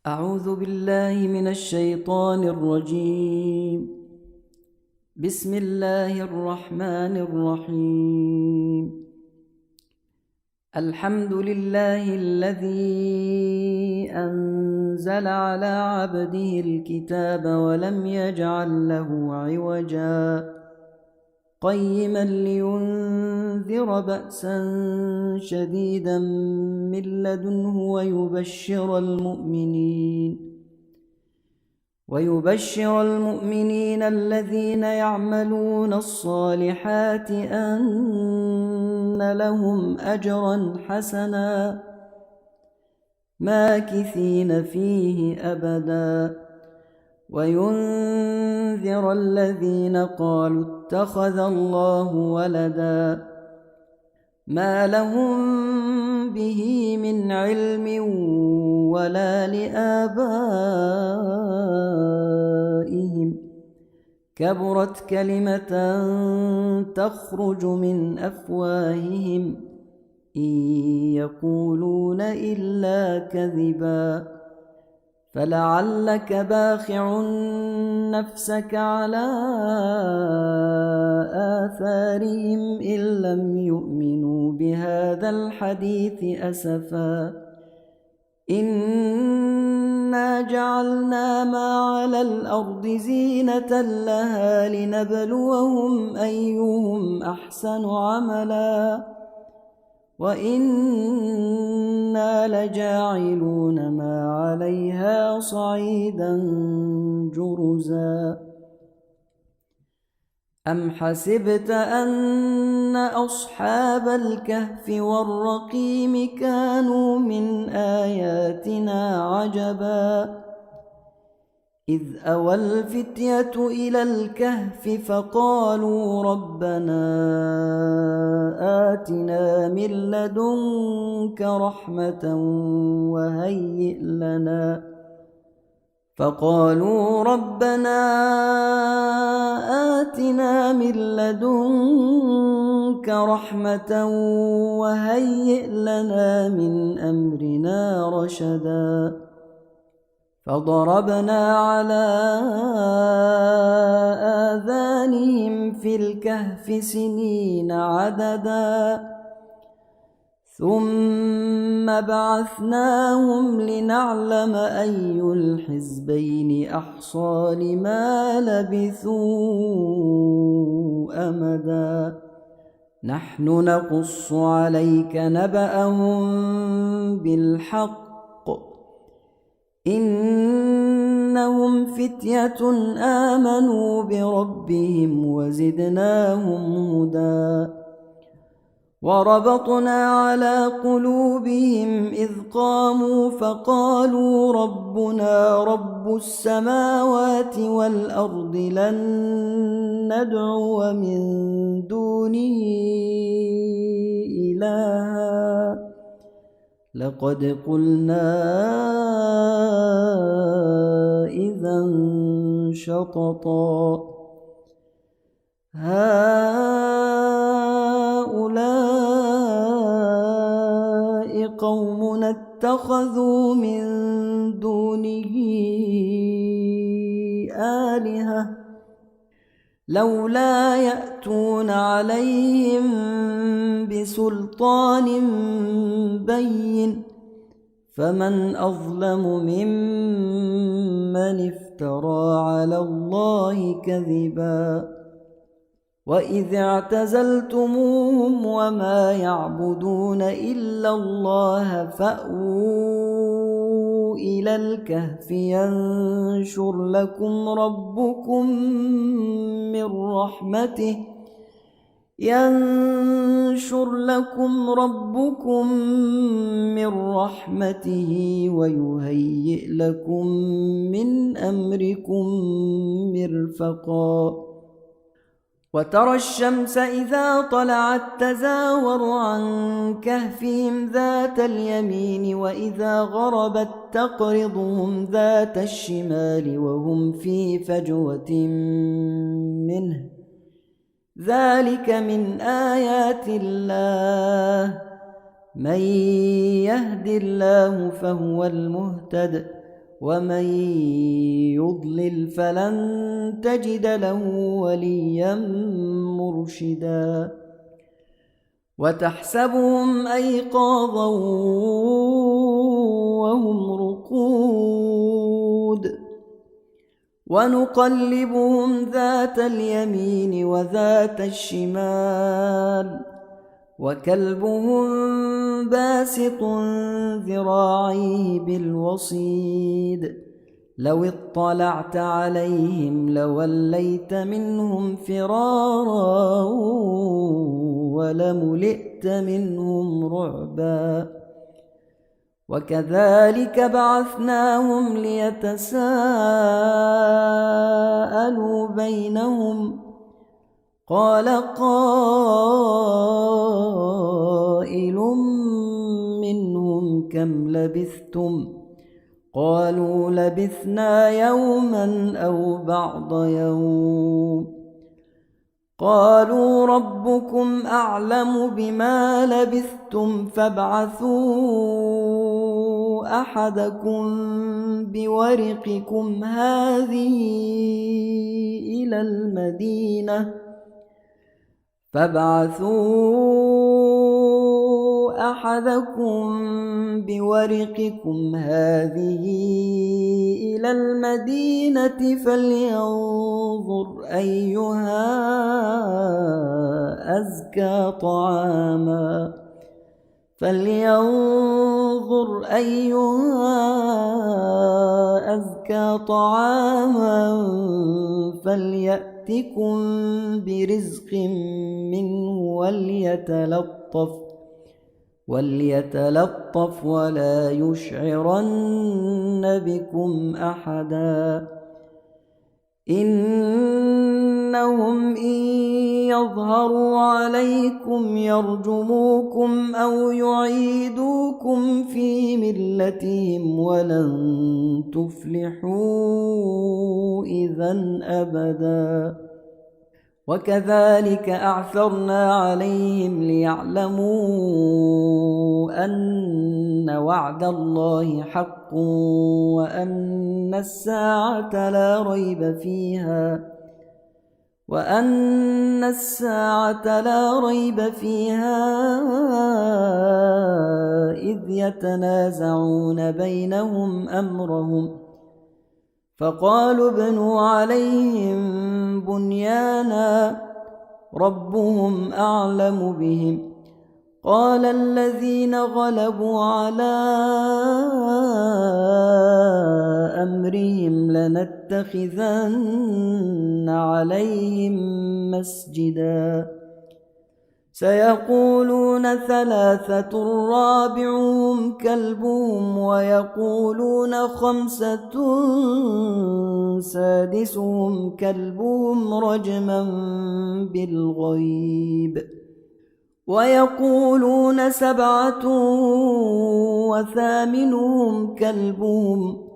أعوذ بالله من الشيطان الرجيم. بسم الله الرحمن الرحيم. الحمد لله الذي أنزل على عبده الكتاب ولم يجعل له عوجا قيما لينذر بأسا شديدا من لدنه ويبشر المؤمنين الذين يعملون الصالحات أن لهم أجرا حسنا ماكثين فيه أبدا وينذر الذين قالوا اتخذ الله ولدا ما لهم به من علم ولا لآبائهم كبرت كلمة تخرج من أفواههم إن يقولون إلا كذبا فلعلك باخع نفسك على آثارهم إن لم يؤمنوا بهذا الحديث أسفا إنا جعلنا ما على الأرض زينة لها لنبلوهم أيهم أحسن عملا وإنا لجاعلون ما عليها صعيدا جرزا أم حسبت أن أصحاب الكهف والرقيم كانوا من آياتنا عجبا إذ أوى الفتية إلى الكهف فقالوا ربنا آتنا من لدنك رحمة وهيئ لنا من أمرنا رشدا فضربنا على آذانهم في الكهف سنين عددا ثم بعثناهم لنعلم أي الحزبين أحصى لما لبثوا أمدا نحن نقص عليك نبأهم بالحق إنهم فتية آمنوا بربهم وزدناهم هدى وربطنا على قلوبهم إذ قاموا فقالوا ربنا رب السماوات والأرض لن ندعو من دونه إلها لقد قلنا إذا شططا هؤلاء قومنا اتخذوا من دونه آلهة لولا يأتون عليهم بسلطان بين فمن أظلم ممن افترى على الله كذبا وإذ اعتزلتموهم وما يعبدون إلا الله فأووا إلى الكهف ينشر لكم ربكم من رحمته ويهيئ لكم من أمركم مرفقا وترى الشمس إذا طلعت تزاور عن كهفهم ذات اليمين وإذا غربت تقرضهم ذات الشمال وهم في فجوة منه ذلك من آيات الله من يهد الله فهو المهتد ومن يضلل فلن تجد له وليا مرشدا وتحسبهم أيقاظا وهم رقود ونقلبهم ذات اليمين وذات الشمال وكلبهم باسط ذراعيه بالوصيد لو اطلعت عليهم لوليت منهم فرارا ولملئت منهم رعبا وكذلك بعثناهم ليتساءلوا بينهم قال قائل منهم كم لبثتم قالوا لبثنا يوما أو بعض يوم قالوا ربكم أعلم بما لبثتم فابعثوا أحدكم بورقكم هذه إلى المدينة فلينظر أيها أزكى طعاما فليأتكم برزق منه وليتلطف ولا يشعرن بكم أحدا إنهم إن يظهروا عليكم يرجموكم أو يعيدوكم في ملتهم ولن تفلحوا إذا أبدا وكذلك أعثرنا عليهم ليعلموا أن وعد الله حق وأن الساعة لا ريب فيها إذ يتنازعون بينهم أمرهم فقالوا ابنوا عليهم بنيانا ربهم أعلم بهم قال الذين غلبوا على أمرهم لنتخذن عليهم مسجدا سيقولون ثلاثة رابعهم كلبهم ويقولون خمسة سادسهم كلبهم رجما بالغيب ويقولون سبعة وثامنهم كلبهم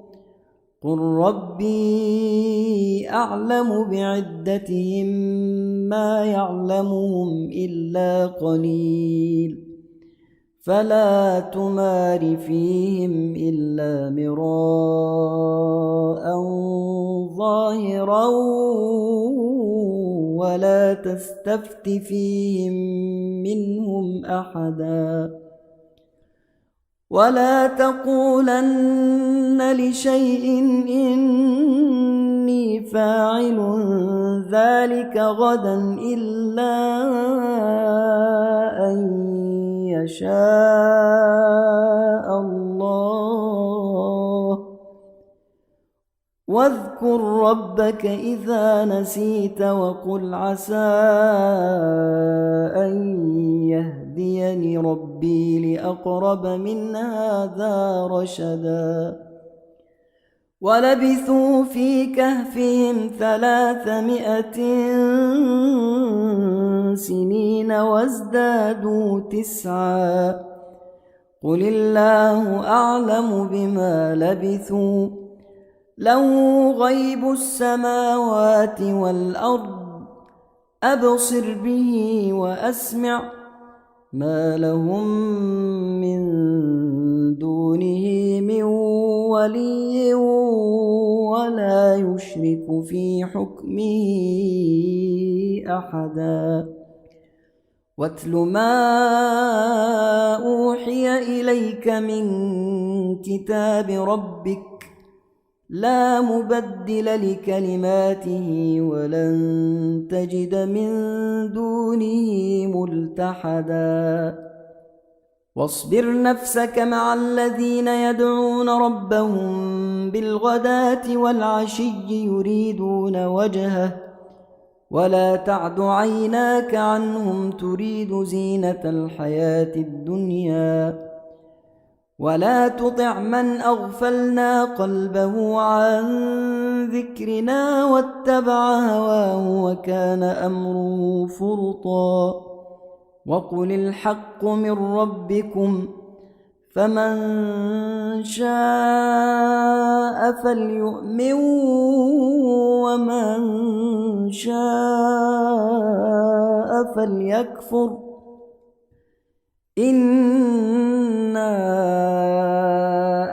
قل ربي أعلم بعدتهم ما يعلمهم إلا قليل فلا تمار فيهم إلا مراء ظاهرا ولا تستفت فيهم منهم أحدا ولا تقولن لشيء إني فاعل ذلك غدا إلا أن يشاء الله واذكر ربك إذا نسيت وقل عسى أن يهديني ربي لأقرب من هذا رشدا ولبثوا في كهفهم 300 سنين وازدادوا 9 قل الله أعلم بما لبثوا له غيب السماوات والأرض أبصر به وأسمع ما لهم من دونه من ولي ولا يشرك في حكمه أحدا واتل ما أوحي إليك من كتاب ربك لا مبدل لكلماته ولن تجد من دونه ملتحدا واصبر نفسك مع الذين يدعون ربهم بالغداة والعشي يريدون وجهه ولا تعد عيناك عنهم تريد زينة الحياة الدنيا ولا تطع من أغفلنا قلبه عن ذكرنا واتبع هواه وكان أمره فرطا وقل الحق من ربكم فمن شاء فليؤمن ومن شاء فليكفر إنا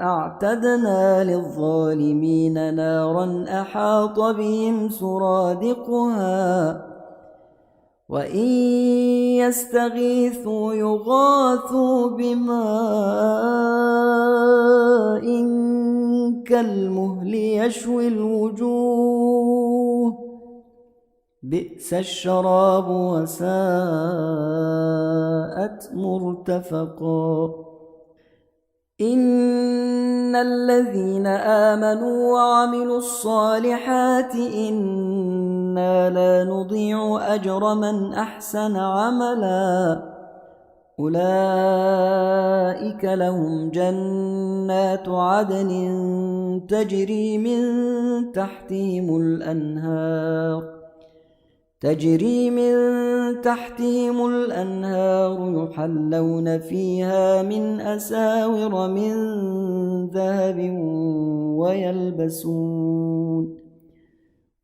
أعتدنا للظالمين نارا أحاط بهم سرادقها وإن يستغيثوا يغاثوا بماء كالمهل يشوي الوجوه بئس الشراب وساءت مرتفقا إن الذين آمنوا وعملوا الصالحات إنا لا نضيع أجر من أحسن عملا أولئك لهم جنات عدن تجري من تحتهم الأنهار يحلون فيها من أساور من ذهب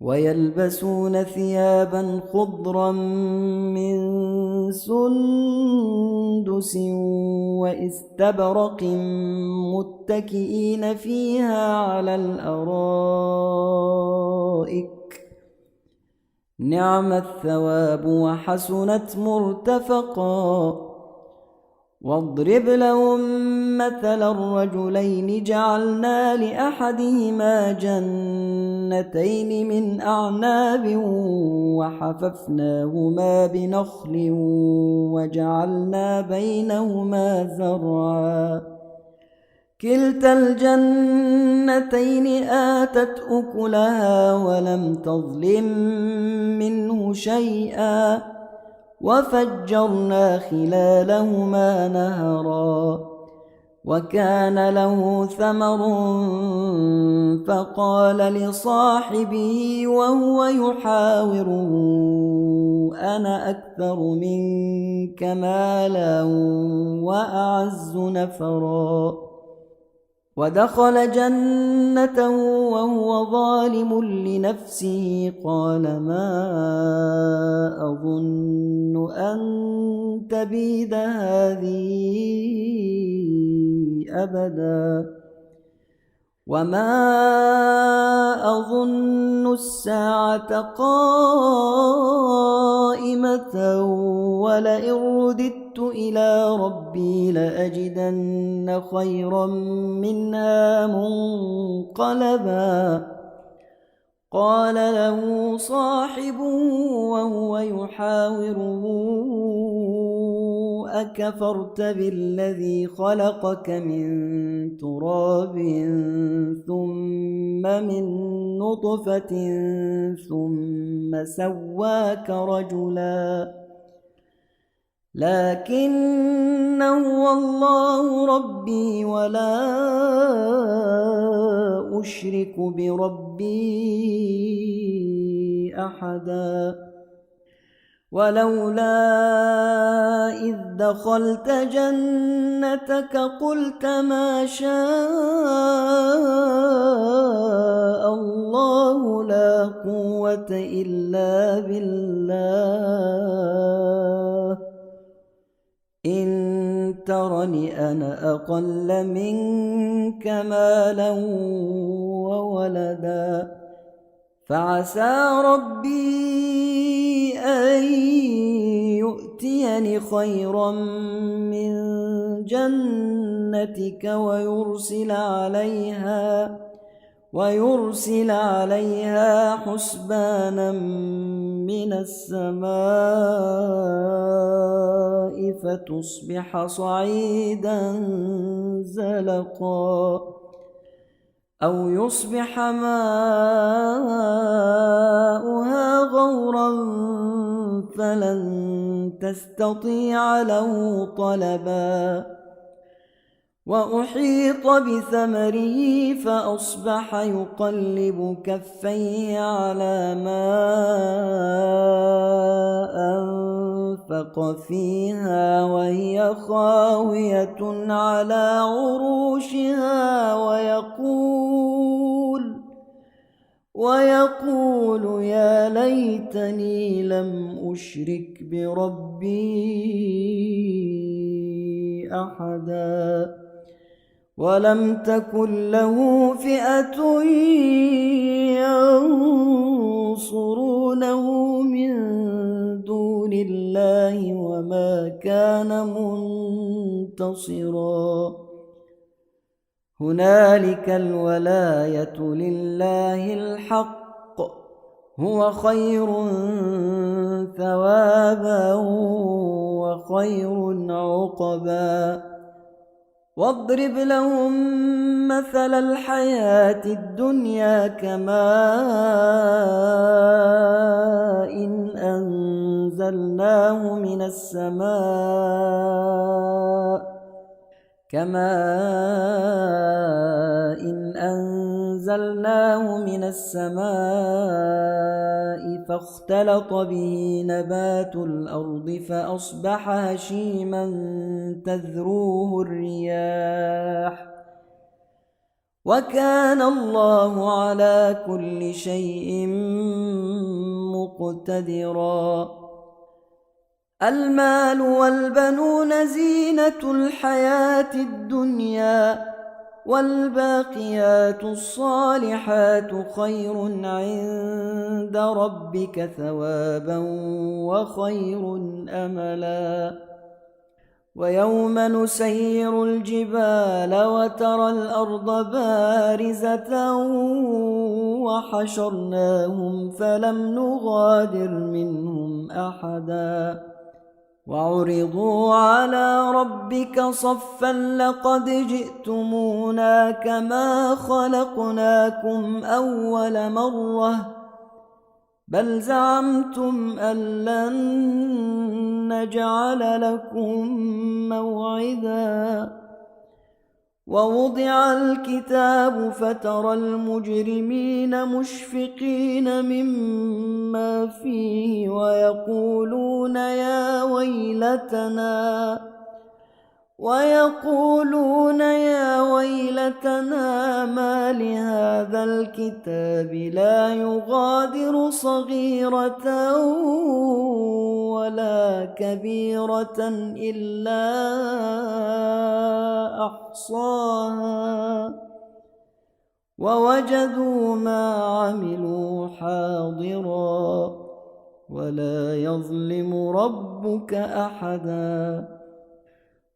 ويلبسون ثيابا خضرا من سندس واستبرق متكئين فيها على الأرائك نعم الثواب وحسنت مرتفقا واضرب لهم مثلا الرجلين جعلنا لأحدهما جنتين من أعناب وحففناهما بنخل وجعلنا بينهما زرعا كلتا الجنتين آتت أكلها ولم تظلم منه شيئا وفجرنا خلالهما نهرا وكان له ثمر فقال لصاحبه وهو يحاوره أنا أكثر منك مالا وأعز نفرا ودخل جنته وهو ظالم لنفسه قال ما أظن أن تبيد هذه أبدا وما أظن الساعة قائمة ولئن رددت إلى ربي لأجدن خيرا منها منقلبا قال له صاحبه وهو يحاوره أكفرت بالذي خلقك من تراب ثم من نطفة ثم سواك رجلا لكن هو الله ربي ولا أشرك بربي أحدا ولولا إذ دخلت جنتك قلت ما شاء الله لا قوة إلا بالله إن ترني تراني أنا أقل منك مالا وولدا فعسى ربي أن يؤتيني خيرا من جنتك ويرسل عليها حسبانا من السماء فتصبح صعيدا زلقا أو يصبح ماؤها غورا فلن تستطيع له طلبا وأحيط بثمره فأصبح يقلب كفيه على ما أنفق فيها وهي خاوية على عروشها ويقول يا ليتني لم أشرك بربي أحدا ولم تكن له فئة ينصرونه من دون الله وما كان منتصرا هنالك الولاية لله الحق هو خير ثوابا وخير عقبا واضرب لهم مثل الحياة الدنيا كماء إن أنزلناه من السماء فاختلط به نبات الأرض فأصبح هشيما تذروه الرياح وكان الله على كل شيء مقتدرا المال والبنون زينة الحياة الدنيا والباقيات الصالحات خير عند ربك ثوابا وخير أملا ويوم نسير الجبال وترى الأرض بارزة وحشرناهم فلم نغادر منهم أحدا وعرضوا على ربك صفا لقد جئتمونا كما خلقناكم أول مرة بل زعمتم أن لن نجعل لكم موعدا ووضع الكتاب فترى المجرمين مشفقين مما فيه ويقولون يا ويلتنا ما لهذا الكتاب لا يغادر صغيرة ولا كبيرة إلا أحصاها ووجدوا ما عملوا حاضرا ولا يظلم ربك أحدا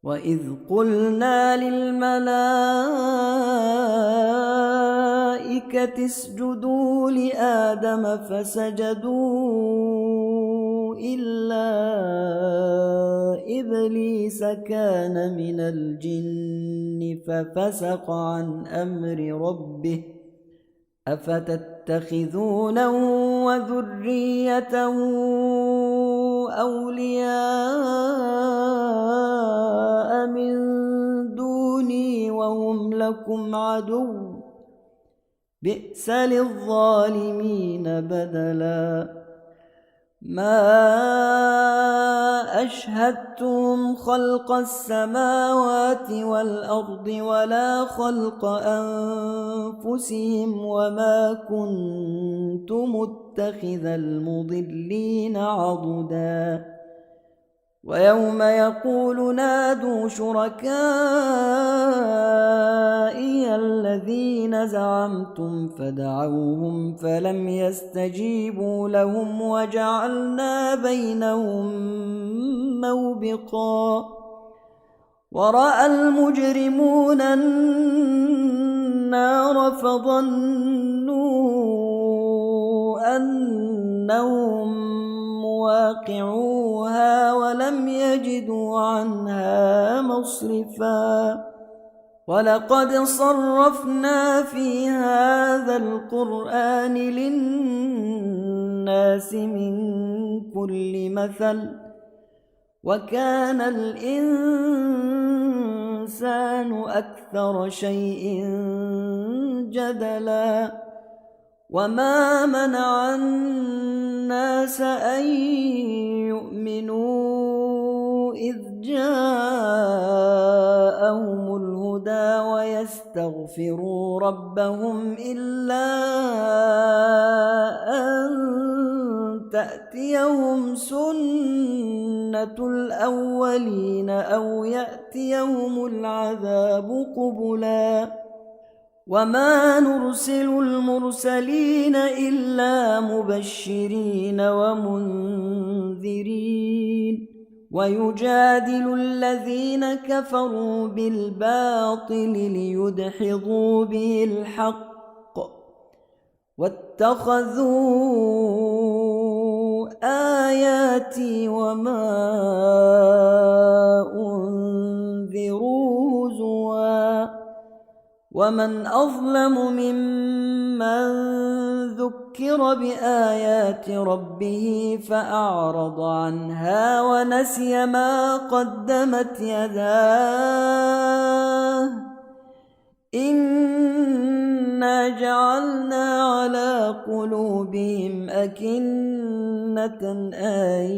وإذ قلنا للملائكة اسجدوا لآدم فسجدوا إلا إبليس كان من الجن ففسق عن أمر ربه أفتتخذونه وذريته أولياء من دوني وهم لكم عدو بئس للظالمين بدلا ما أشهدتهم خلق السماوات والأرض ولا خلق أنفسهم وما كنت متخذ المضلين عضدا ويوم يقول نادوا شركائي الذين زعمتم فدعوهم فلم يستجيبوا لهم وجعلنا بينهم موبقا ورأى المجرمون النار فظنوا أنهم مواقعوها ولم يجدوا عنها مصرفا ولقد صرفنا في هذا القرآن للناس من كل مثل وكان الإنسان أكثر شيء جدلا وما منع الناس أن يؤمنوا إذ جاءهم الهدى ويستغفروا ربهم إلا أن تأتيهم سنة الأولين أو يأتيهم العذاب قبلا وما نرسل المرسلين إلا مبشرين ومنذرين ويجادل الذين كفروا بالباطل ليدحضوا به الحق واتخذوا آياتي وما أنذروا هزوا ومن أظلم ممن ذكر بآيات ربه فأعرض عنها ونسي ما قدمت يداه إنا جعلنا على قلوبهم أكنة أن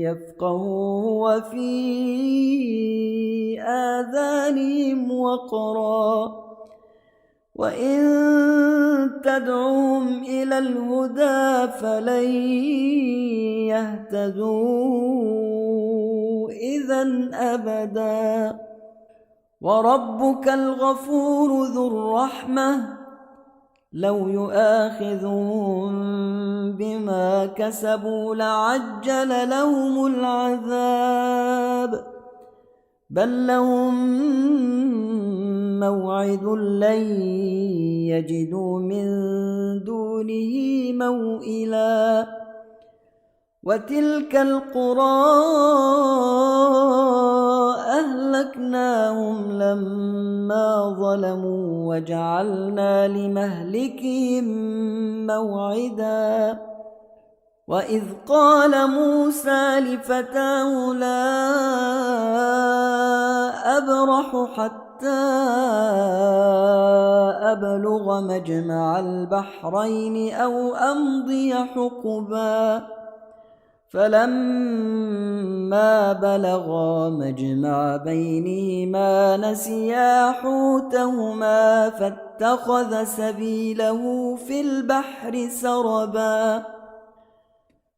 يفقهوه وفي آذانهم وقرا وإن تدعوهم إلى الهدى فلن يهتدوا إذا أبدا وربك الغفور ذو الرحمة لو يؤاخذهم بما كسبوا لعجل لهم العذاب بل لهم موعد لن يجدوا من دونه موئلا وتلك القرى أهلكناهم لما ظلموا وجعلنا لمهلكهم موعدا وإذ قال موسى لفتاه لا أبرح حتى أبلغ مجمع البحرين أو أمضي حقبا فلما بلغا مجمع بينهما نسيا حوتهما فاتخذ سبيله في البحر سربا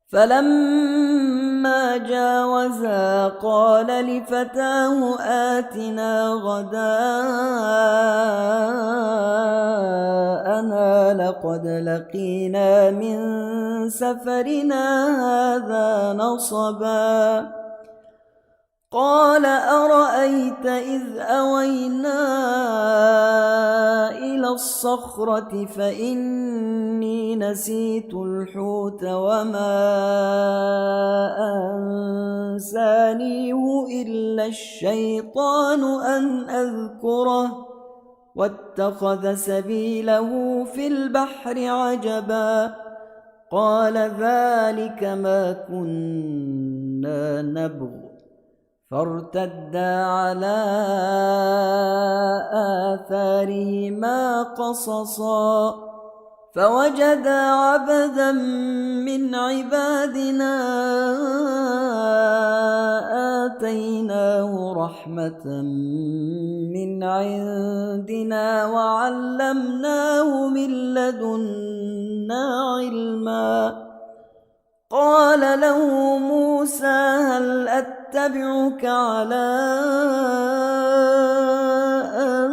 فلما جاوزا قال لفتاه آتنا غداءنا لقد لقينا من سفرنا هذا نصبا قال أرأيت إذ أوينا إلى الصخرة فإني نسيت الحوت وما أنسانيه إلا الشيطان أن أذكره واتخذ سبيله في البحر عجبا قال ذلك ما كنا نبغ فارتدا على آثارهما قصصا فوجدا عبدا من عبادنا آتيناه رحمة من عندنا وعلمناه من لدنا علما قال له موسى هل أتبعك على أن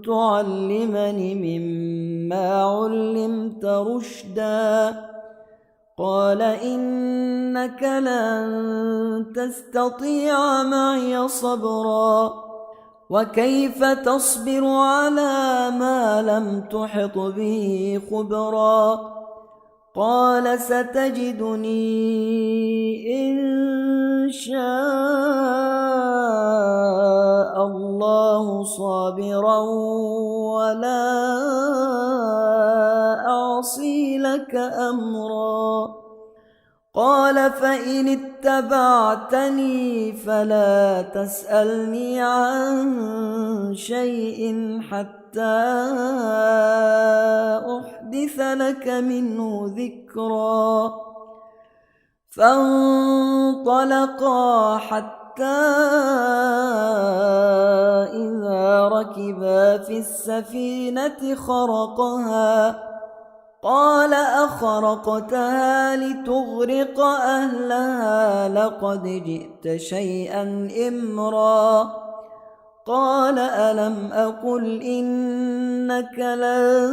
تعلمني مما علمت رشدا قال إنك لن تستطيع معي صبرا وكيف تصبر على ما لم تحط به خبرا قال ستجدني إن شاء الله صابرا ولا أعصي لك أمرا قال فإن اتبعتني فلا تسألني عن شيء حتى أحدث لك منه ذكرا فانطلقا حتى إذا ركبا في السفينة خرقها قال أخرقتها لتغرق أهلها لقد جئت شيئا إمرا قال ألم أقل إنك لن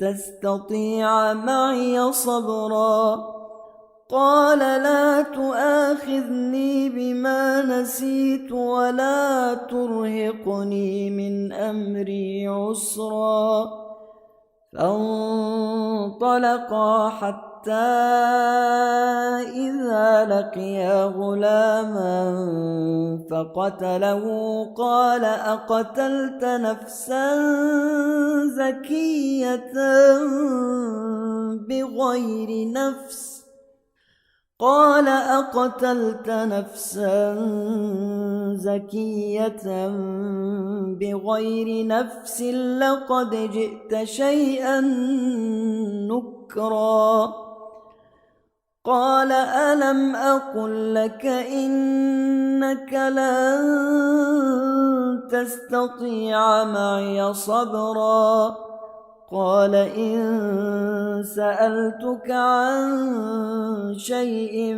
تستطيع معي صبرا قال لا تؤاخذني بما نسيت ولا ترهقني من أمري عسرا فانطلقا حتى إذا لقيا غلاما فقتله قال أقتلت نفسا زكية بغير نفس قال أقتلت نفسا زكية بغير نفس لقد جئت شيئا نكرا قال ألم أقل لك إنك لن تستطيع معي صبرا قال إن سألتك عن شيء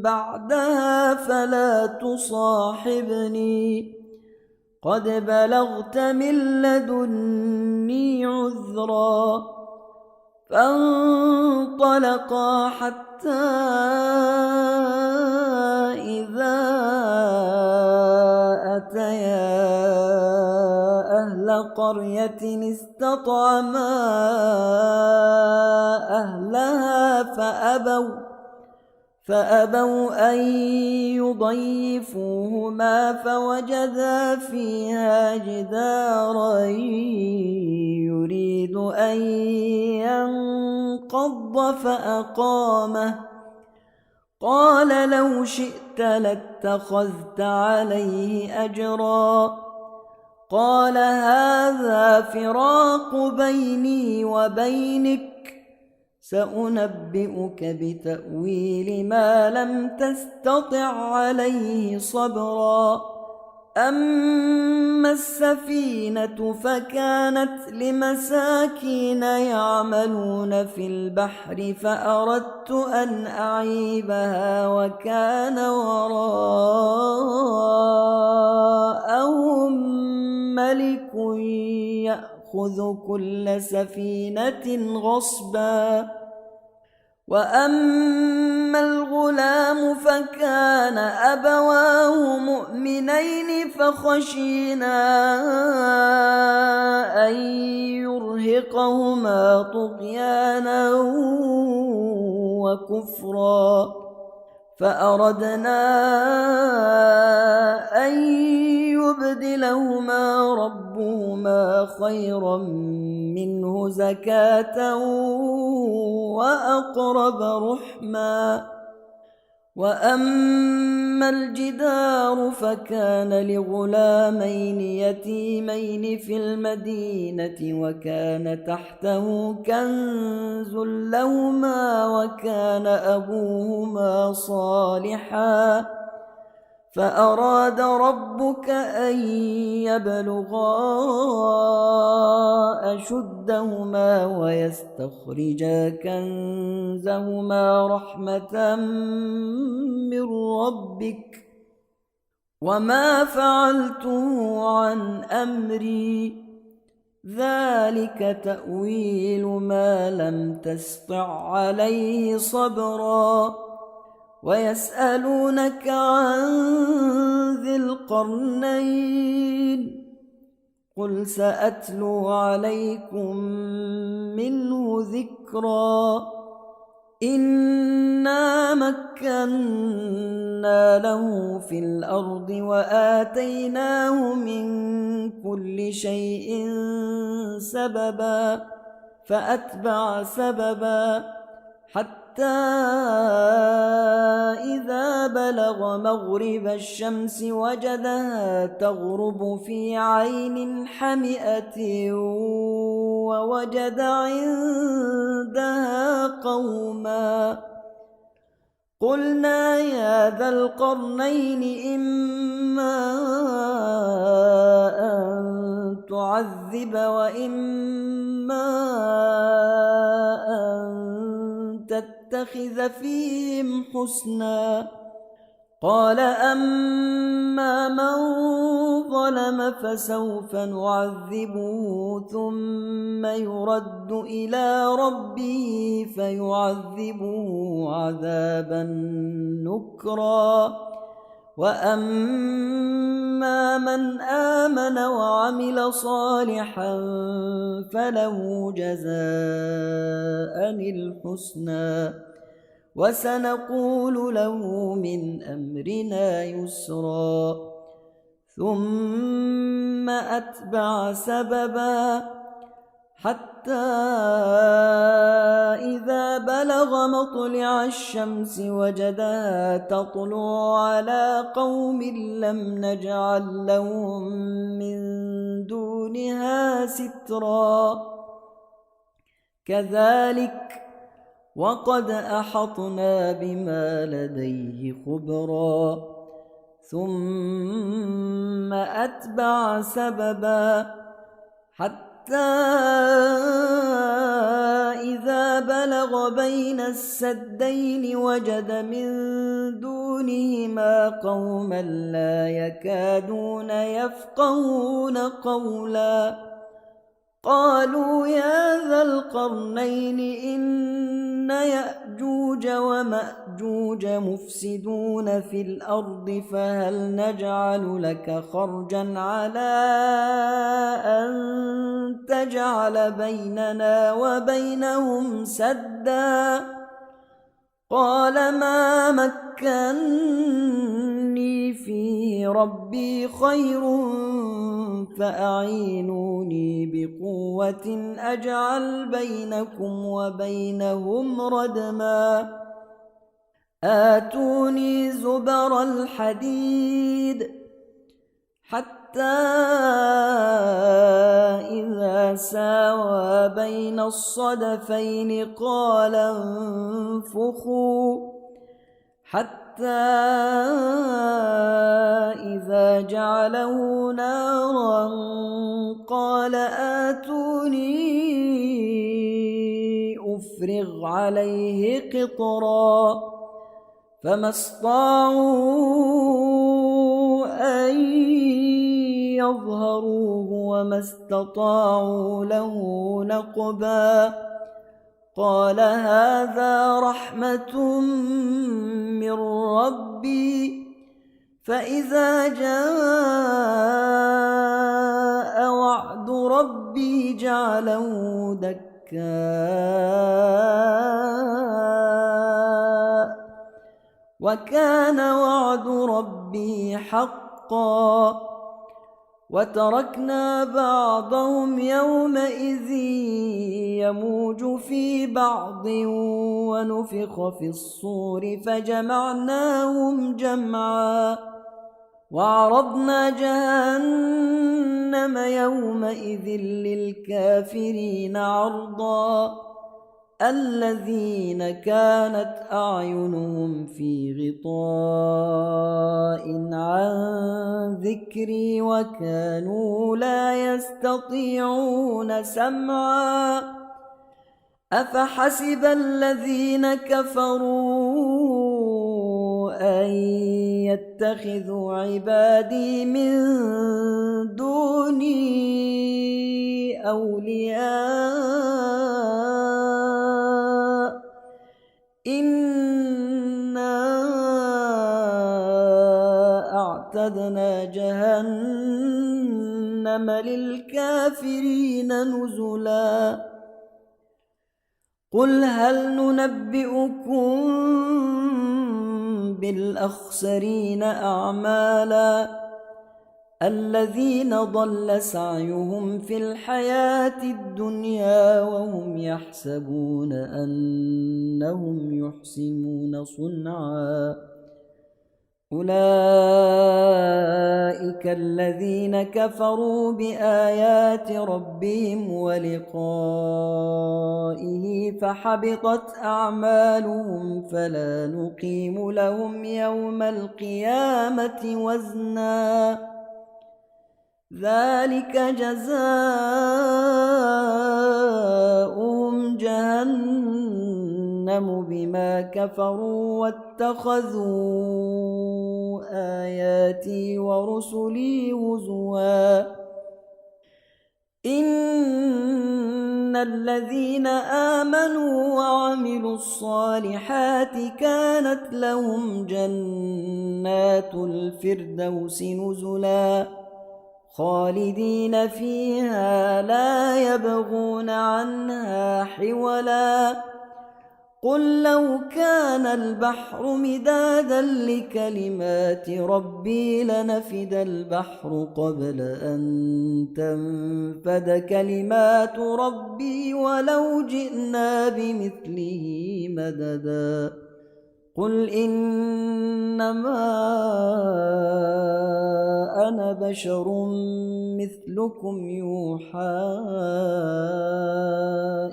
بعدها فلا تصاحبني قد بلغت من لدني عذرا فانطلقا حتى إذا أتيا أهل قرية استطعما أهلها فأبوا أن يضيفوهما فوجدا فيها جدارا يريد أن ينقض فأقامه قال لو شئت لاتخذت عليه أجرا قال هذا فراق بيني وبينك سأنبئك بتأويل ما لم تستطع عليه صبرا أما السفينة فكانت لمساكين يعملون في البحر فأردت أن أعيبها وكان وراءهم ملك يأخذ كل سفينة غصبا وأما الغلام فكان أبواه مؤمنين فخشينا أن يرهقهما طغيانا وكفرا فأردنا أن يبدلهما ربهما خيرا منه زكاة وأقرب رحما وأما الجدار فكان لغلامين يتيمين في المدينة وكان تحته كنز لهما وكان أبوهما صالحا فأراد ربك أن يبلغا أشدهما ويستخرجا كنزهما رحمة من ربك وما فعلته عن أمري ذلك تأويل ما لم تسطع عليه صبرا ويسألونك عن ذي القرنين قل سأتلو عليكم منه ذكرا إنا مكنا له في الأرض وآتيناه من كل شيء سببا فأتبع سببا حتى إذا بلغ مغرب الشمس وجدها تغرب في عين حمئة ووجد عندها قوما قلنا يا ذا القرنين إما أن تعذب وإما أن تتخذ فيهم حسنا قال أما من ظلم فسوف نعذبه ثم يرد إلى ربه فيعذبه عذابا نكرا وأما من آمن وعمل صالحا فله جزاء الحسنى وسنقول له من أمرنا يسرا ثم أتبع سببا حتى إذا بلغ مطلع الشمس وجدها تطلع على قوم لم نجعل لهم من دونها سترا كذلك وقد أحطنا بما لديه خبرا ثم أتبع سببا حتى إذا بلغ بين السدين وجد من دونهما قوما لا يكادون يفقهون قولا قالوا يا ذا القرنين إن يأجوج ومأجوج مفسدون في الأرض فهل نجعل لك خرجا على أن تجعل بيننا وبينهم سدا قال ما مكني فيه ربي خير فأعينوني بقوة أجعل بينكم وبينهم ردما آتوني زبر الحديد حتى إذا ساوى بين الصدفين قال انفخوا حتى إذا جعله نارا قال آتوني أفرغ عليه قطرا فما استطاعوا أن يظهروه وما استطاعوا له نقبا قال هذا رحمة من ربي فإذا جاء وعد ربي جعله دكاء وكان وعد ربي حقا وتركنا بعضهم يومئذ يموج في بعض ونفخ في الصور فجمعناهم جمعا وعرضنا جهنم يومئذ للكافرين عرضا الذين كانت أعينهم في غطاء عن ذكري وكانوا لا يستطيعون سمعا أفحسب الذين كفروا أن يتخذوا عبادي من دوني أولياء إنا أعتدنا جهنم للكافرين نزلا قل هل ننبئكم بالأخسرين أعمالا الذين ضل سعيهم في الحياة الدنيا وهم يحسبون أنهم يحسنون صنعا أولئك الذين كفروا بآيات ربهم ولقائه فحبطت أعمالهم فلا نقيم لهم يوم القيامة وزنا ذلك جزاؤهم جهنم بما كفروا واتخذوا آياتي ورسلي هزوا إن الذين آمنوا وعملوا الصالحات كانت لهم جنات الفردوس نزلا خالدين فيها لا يبغون عنها حولا قل لو كان البحر مدادا لكلمات ربي لنفد البحر قبل أن تنفد كلمات ربي ولو جئنا بمثله مددا قل إنما أنا بشر مثلكم يوحى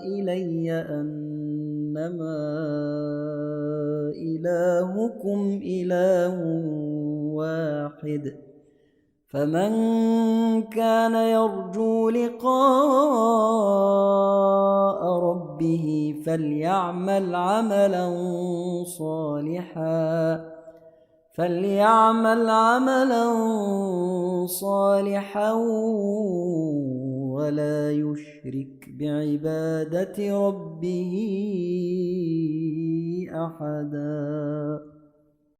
إلي أنما إلهكم إله واحد فمن كان يرجو لقاء ربه فليعمل عملا صالحا ولا يشرك بعبادة ربه أحدا.